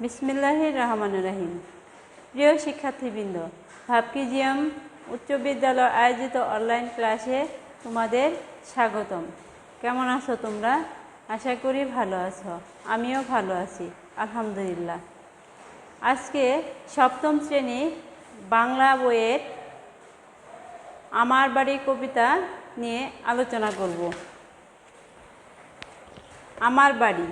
বিসমিল্লাহির রহমানির রহিম। প্রিয় শিক্ষার্থীবৃন্দ, ভাবকিজিএম উচ্চ বিদ্যালয় আয়োজিত অনলাইন ক্লাসে তোমাদের স্বাগতম। কেমন আছো তোমরা? আশা করি ভালো আছো। আমিও ভালো আছি, আলহামদুলিল্লাহ। আজকে সপ্তম শ্রেণী বাংলা বইয়ের আমার বাড়ি কবিতা নিয়ে আলোচনা করব। আমার বাড়ি।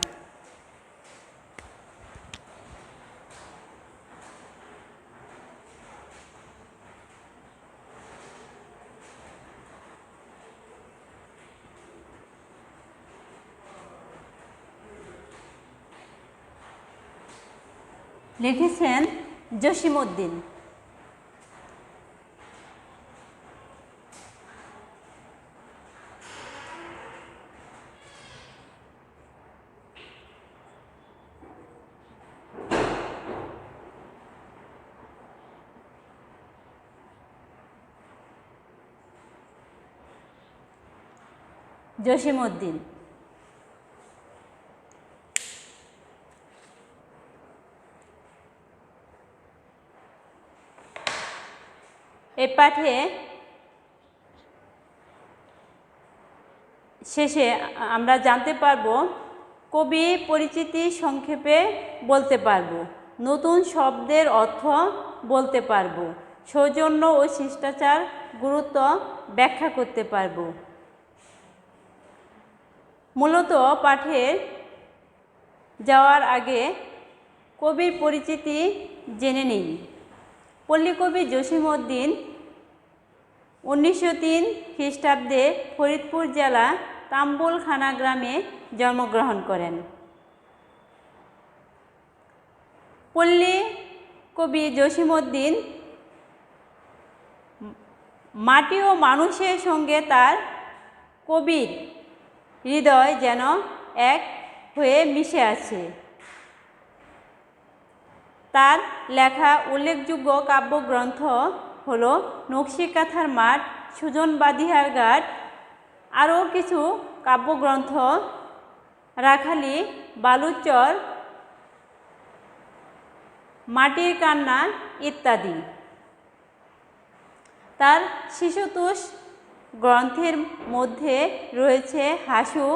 লিখেছেন জসিমউদ্দিন। জসিমউদ্দিন এই পাঠে শেষে আমরা জানতে পারব কবি পরিচিতি সংক্ষেপে বলতে পারব, নতুন শব্দের অর্থ বলতে পারব, সৌজন্য ও শিষ্টাচার গুরুত্ব ব্যাখ্যা করতে পারব। মূলত পাঠে যাওয়ার আগে কবির পরিচিতি জেনে নিই। পল্লীকবি জসিমউদ্দিন 1903 খ্রিস্টাব্দে ফরিদপুর জেলা তাম্বুলখানা গ্রামে জন্মগ্রহণ করেন। পল্লী কবি জসিমউদ্দিন মাটি ও মানুষের সঙ্গে তার কবির হৃদয় যেন এক হয়ে মিশে আছে। তার লেখা উল্লেখযোগ্য কাব্যগ্রন্থ হল নকশিকাঁথার মাঠ, সুজন বাদিহার ঘাট, আরও কিছু কাব্যগ্রন্থ রাখালি, বালুচর, মাটির কান্না ইত্যাদি। তার শিশুতোষ গ্রন্থের মধ্যে রয়েছে হাসু,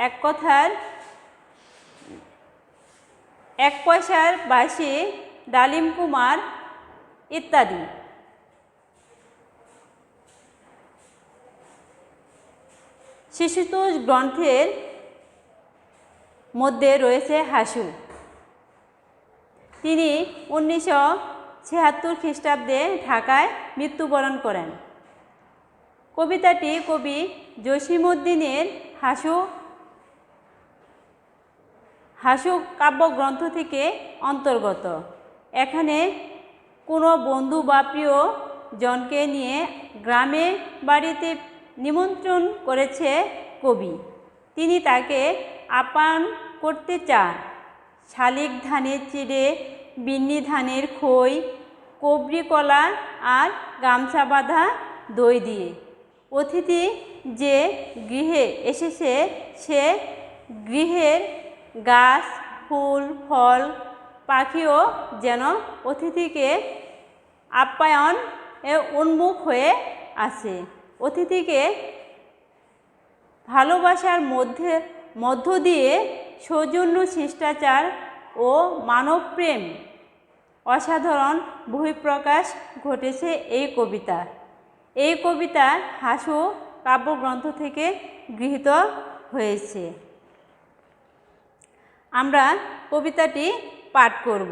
এক কথার, এক পয়সার বাঁশি, ডালিম কুমার ইত্যাদি। শিশুতোষ গ্রন্থের মধ্যে রয়েছে হাসু। তিনি 1976 খ্রিস্টাব্দে ঢাকায় মৃত্যুবরণ করেন। কবিতাটি কবি জসিমউদ্দিনের হাসু কাব্যগ্রন্থ থেকে অন্তর্গত। এখানে কোনো বন্ধু বা প্রিয় জনকে নিয়ে গ্রামে বাড়িতে নিমন্ত্রণ করেছে কবি। তিনি তাকে আপ্যায়ন করতে চান শালিক ধানের চিড়ে, বিন্নি ধানের খই, কবরি কলা আর গামছা বাঁধা দই দিয়ে। অতিথি যে গৃহে এসেছে সে গৃহের গাছ, ফুল, ফল, পাখিও যেন অতিথিকে আপ্যায়ন উন্মুখ হয়ে আছে। অতিথিকে ভালোবাসার মধ্য দিয়ে সৌজন্য, শিষ্টাচার ও মানবপ্রেম অসাধারণ বহিঃপ্রকাশ ঘটেছে এই কবিতা। এই কবিতা হাসু কাব্যগ্রন্থ থেকে গৃহীত হয়েছে। আমরা কবিতাটি পাঠ করব।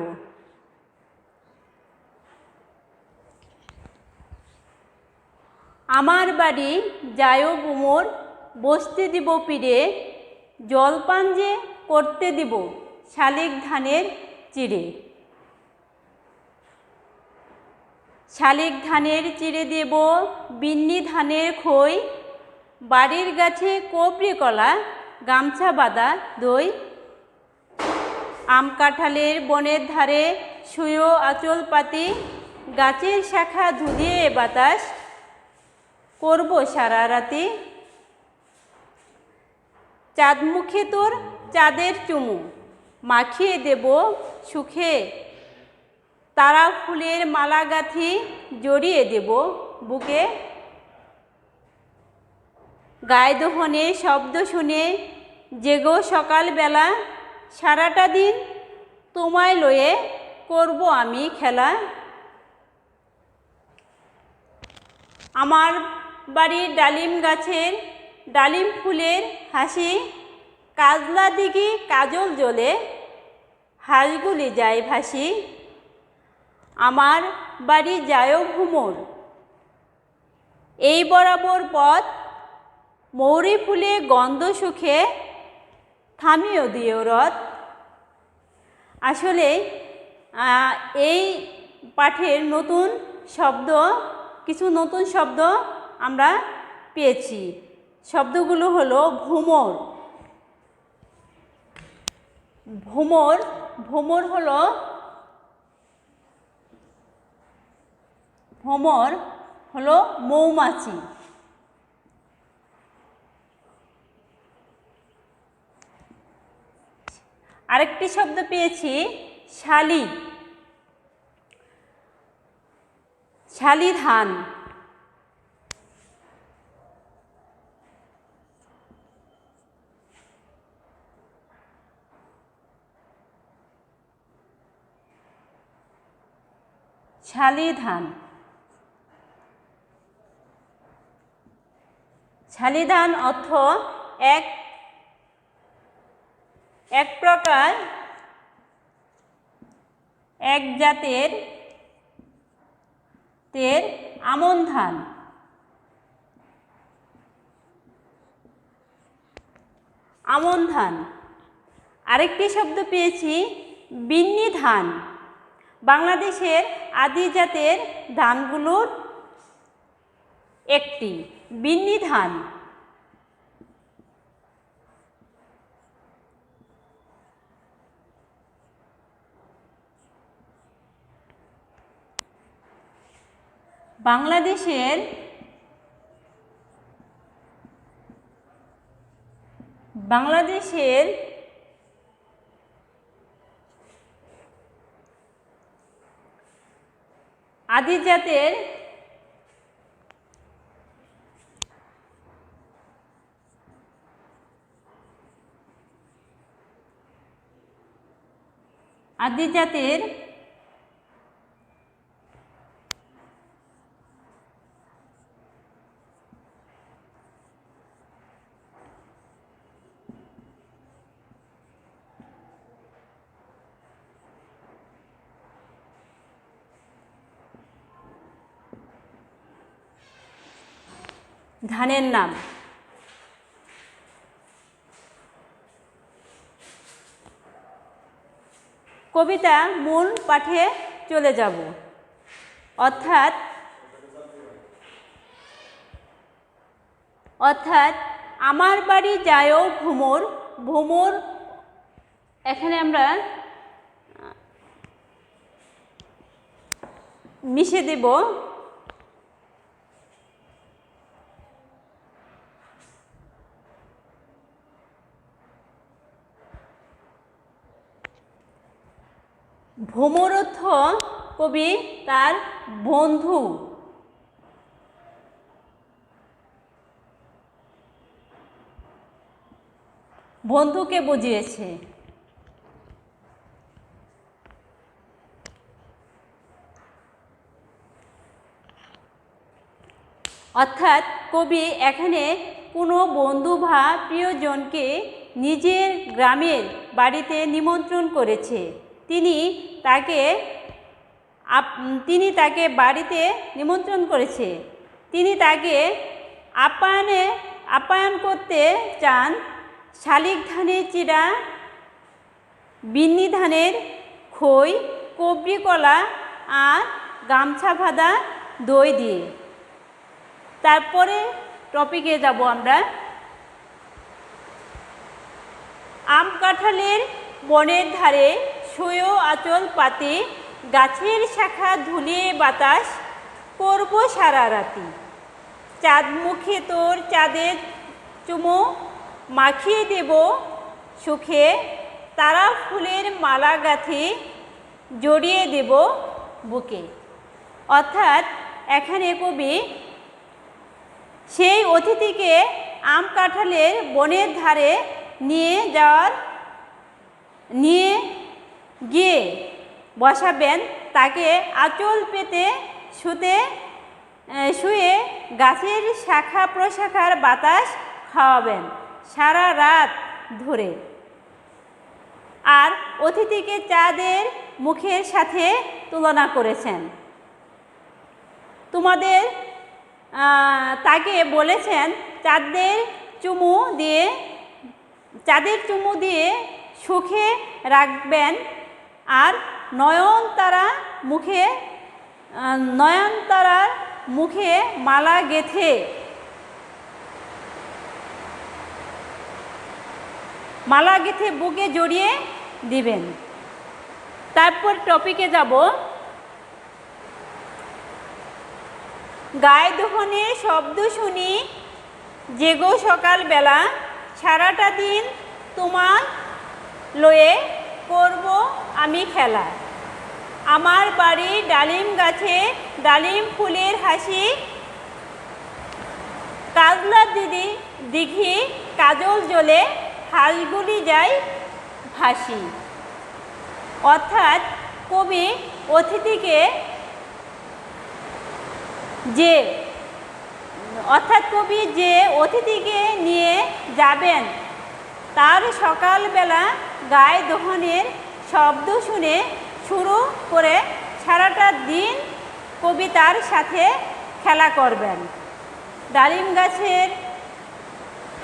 আমার বাড়ি যায়ও গুমর, বসতে দিব পিড়ে, জলপান যে করতে দিব শালিক ধানের চিড়ে। শালিক ধানের চিড়ে দেব, বিন্নি ধানের খই, বাড়ির গাছে কবরি কলা, গামছা বাঁধা দই। আম কাঁঠালের বনের ধারে শুয়েও আঁচল পাতি, গাছের শাখা ধুলিয়ে বাতাস করব সারা রাতি। চাঁদমুখে তোর চাঁদের চুমু, মাখিয়ে দেব সুখে, তারা ফুলের মালা গাঁথি জড়িয়ে দেব বুকে। গায়ে দোহনের শব্দ শুনে জেগো সকালবেলা, সারাটা দিন তোমায় লয়ে করব আমি খেলা। আমার বাড়ির ডালিম গাছের ডালিম ফুলের হাসি, কাজলা দিঘি কাজল জলে হাঁসগুলি যায় ভাসি। আমার বাড়ি যায় ভ্রমর, এই বরাবর পথ, মৌরি ফুলে গন্ধ সুখে থামিও দিও রথ। আসলে এই পাঠের নতুন শব্দ, কিছু নতুন শব্দ আমরা পেয়েছি। শব্দগুলো হলো ভ্রমর। ভ্রমর, ভ্রমর হলো, ভ্রমর হলো মৌমাছি। আরেকটি শব্দ পেয়েছি শালি, শালি ধান। শালি ধান, শালি ধান অর্থ এক প্রকার, এক জাতের আমন ধান। আমন ধান। আরেকটি শব্দ পেয়েছি বিন্নি ধান। বাংলাদেশের আদি জাতের ধানগুলোর একটি বিন্নি ধান। বাংলাদেশের আদি জাতের ধানের নাম। কবিতা মূল পাঠে চলে যাব। অর্থাৎ আমার বাড়ি যায়ও ভ্রমর। ভ্রমর এখানে আমরা মিশে দেব ভ্রমর অর্থ কবি তার বন্ধু, বন্ধুকে বুঝিয়েছে। অর্থাৎ কবি এখানে কোনো বন্ধু বা প্রিয়জনকে নিজের গ্রামের বাড়িতে নিমন্ত্রণ করেছে। তিনি তাকে বাড়িতে নিমন্ত্রণ করেছে। তিনি তাকে আপ্যায়ন করতে চান শালিক ধানের চিড়া, বিন্নি ধানের খই, কবরি কলা আর গামছা বাঁধা দই দিয়ে। তারপরে টপিকে যাব আমরা। আম কাঁঠালের বনের ধারে শোয় আঁচল পাতে, গাছের শাখা ধুলিয়ে বাতাস করব সারা রাতি। চাঁদ মুখে তোর চাঁদের চুমো মাখিয়ে দেব সুখে, তারা ফুলের মালা গাঁথি জড়িয়ে দেব বুকে। অর্থাৎ এখানে কবি সেই অতিথিকে আম কাঁঠালের বনের ধারে নিয়ে গিয়ে বসাবেন, তাকে আঁচল পেতে শুয়ে গাছের শাখা প্রশাখার বাতাস খাওয়াবেন সারা রাত ধরে। আর অতিথিকে চাঁদের মুখের সাথে তুলনা করেছেন। তাকে বলেছেন চাঁদের চুমু দিয়ে সুখে রাখবেন, আর নয়নতারার মুখে মালা গেঁথে বুকে জড়িয়ে দিবেন। তারপর টপিকে যাব। গায়ে দোহনের শব্দ শুনি জেগো সকালবেলা, সারাটা দিন তোমার লয়ে করব আমি খেলা। আমার বাড়ির ডালিম গাছে ডালিম ফুলের হাসি, কাজলার দিঘি কাজল জ্বলে হাঁসগুলি যায় ভাসি। অর্থাৎ কবি যে অতিথিকে নিয়ে যাবেন তার সকালবেলা গায়ে দোহনের শব্দ শুনে শুরু করে সারাটা দিন কবি তার সাথে খেলা করবেন। ডালিম গাছের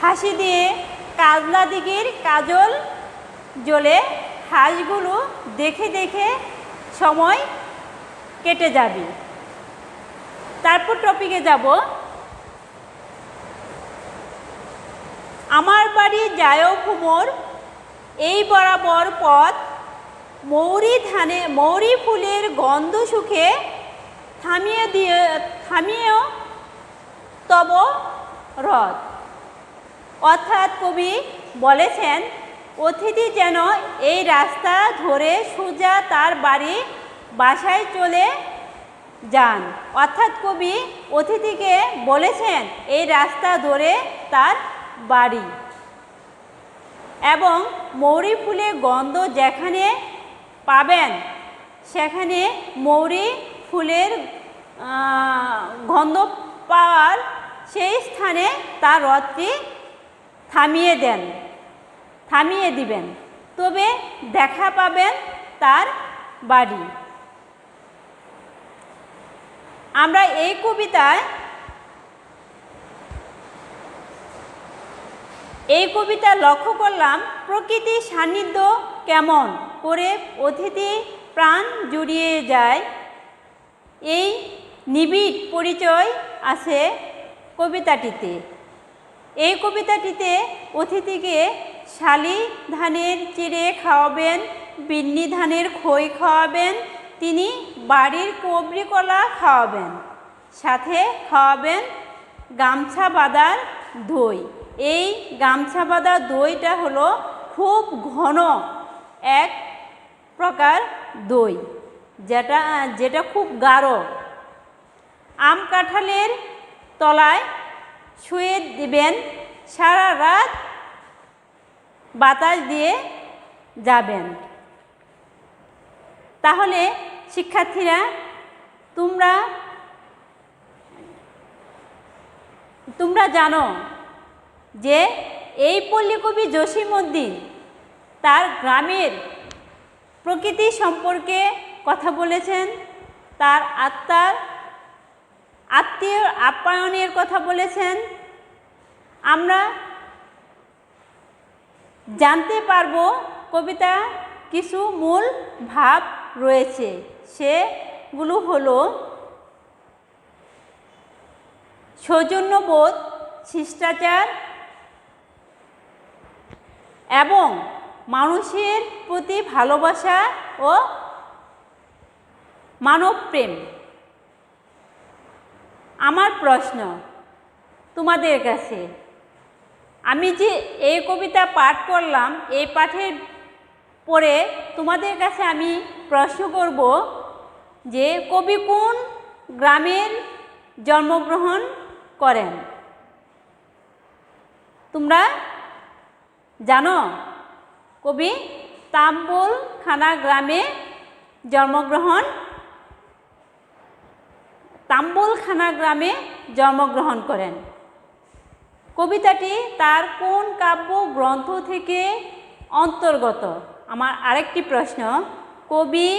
হাসি দিয়ে কাজলা দিঘির কাজল জ্বলে হাঁসগুলো দেখে দেখে সময় কেটে যাবে। তারপর টপিকে যাব। আমার বাড়ি যায় ভ্রমর এই বরাবর পথ, মৌরি ফুলের গন্ধ সুখে থামিয়েও তব রথ। অর্থাৎ কবি বলেছেন অতিথি যেন এই রাস্তা ধরে সোজা তার বাসায় চলে যান। অর্থাৎ কবি অতিথিকে বলেছেন এই রাস্তা ধরে তার বাড়ি, এবং মৌরি ফুলের গন্ধ যেখানে পাবেন সেখানে মৌরি ফুলের গন্ধ পাওয়ার সেই স্থানে তার রথটি থামিয়ে দিবেন, তবে দেখা পাবেন তার বাড়ি। আমরা এই কবিতা লক্ষ্য করলাম প্রকৃতির সান্নিধ্য কেমন করে অতিথি প্রাণ জুড়িয়ে যায়, এই নিবিড় পরিচয় আছে কবিতাটিতে। এই কবিতাটিতে অতিথিকে শালি ধানের চিড়ে খাওয়াবেন, বিন্নি ধানের খই খাওয়াবেন, তিনি বাড়ির কবরি কলা খাওয়াবেন, সাথে খাওয়াবেন গামছা বাঁধার দই। এই গামছা বাঁধা দইটা হলো খুব ঘন এক প্রকার দই, যেটা খুব গাঢ়। আম কাঁঠালের তলায় শুয়ে দিবেন, সারা রাত বাতাস দিয়ে যাবেন। তাহলে শিক্ষার্থীরা, তোমরা জানো যে এই পল্লীকবি জসীমউদ্দীন তার গ্রামের প্রকৃতি সম্পর্কে কথা বলেছেন, তার আত্মীয় আপ্যায়নের কথা বলেছেন। আমরা জানতে পারব কবিতা কিছু মূল ভাব রয়েছে, সেগুলো হলো সৌজন্যবোধ, শিষ্টাচার এবং মানুষের প্রতি ভালোবাসা ও মানবপ্রেম। আমার প্রশ্ন তোমাদের কাছে, আমি যে এই কবিতা পাঠ করলাম, এই পাঠের পরে তোমাদের কাছে আমি প্রশ্ন করব যে কবি কোন গ্রামের জন্মগ্রহণ করেন? তোমরা জানো? কবি তাম্বুলখানা গ্রামে জন্মগ্রহণ করেন। কবিতাটি তার কোন কাব্য গ্রন্থ থেকে অন্তর্গত? আমার আরেকটি প্রশ্ন, কবি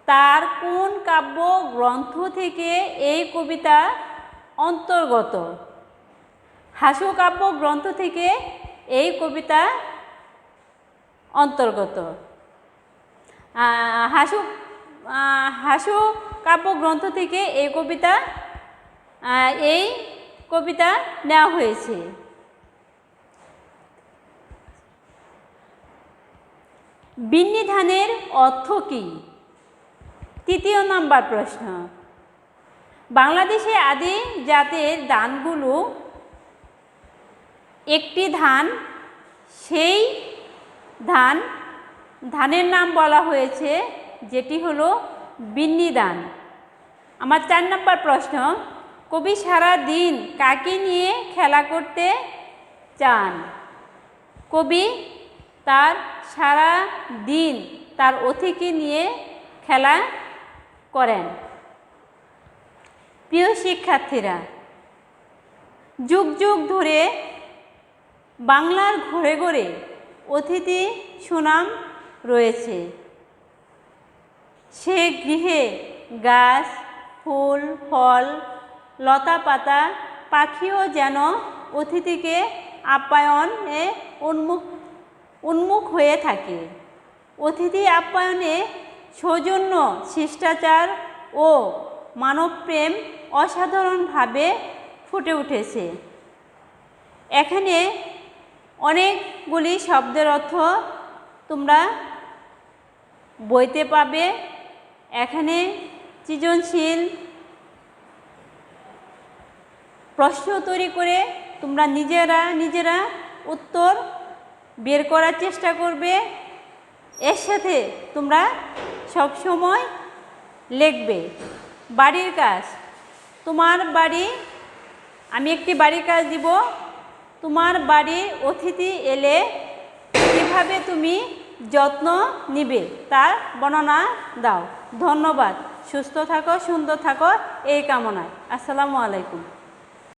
তার কোন কাব্য গ্রন্থ থেকে এই কবিতা অন্তর্গত? হাসু কাব্য গ্রন্থ থেকে এই কবিতা অন্তর্গত। হাসু কাব্য গ্রন্থ থেকে এই কবিতা নেওয়া হয়েছে। বিন্নি ধানের অর্থ কী? তৃতীয় নাম্বার প্রশ্ন। বাংলাদেশে আদি জাতের ধানগুলো একটি ধান, সেই ধানের নাম বলা হয়েছে যেটি হলো বিন্নি ধান। আমার 4 নম্বর প্রশ্ন, কবি সারা দিন কাকে নিয়ে খেলা করতে চান? কবি তার সারা দিন তার অতিথিকে নিয়ে খেলা করেন। প্রিয় শিক্ষার্থীরা, যুগ যুগ ধরে বাংলার ঘরে ঘরে অতিথি সুনাম রয়েছে। সে গৃহে গাছ, ফুল, ফল, লতা পাতা, পাখিও যেন অতিথিকে আপ্যায়নে উন্মুখ হয়ে থাকে। অতিথি আপ্যায়নে সৌজন্য, শিষ্টাচার ও মানবপ্রেম অসাধারণভাবে ফুটে উঠেছে। এখানে অনেকগুলি শব্দের অর্থ তোমরা বইতে পাবে। এখানে সৃজনশীল প্রশ্ন তৈরি করে তোমরা নিজেরা উত্তর বের করার চেষ্টা করবে। এর সাথে তোমরা সবসময় লিখবে। বাড়ির কাজ, তোমার বাড়ি, আমি একটি বাড়ির কাজ দিব। তোমার বাড়ির অতিথি এলে কীভাবে তুমি যত্ন নিবে তার বর্ণনা দাও। ধন্যবাদ। সুস্থ থাকো, সুন্দর থাকো এই কামনায়। আসসালামু আলাইকুম।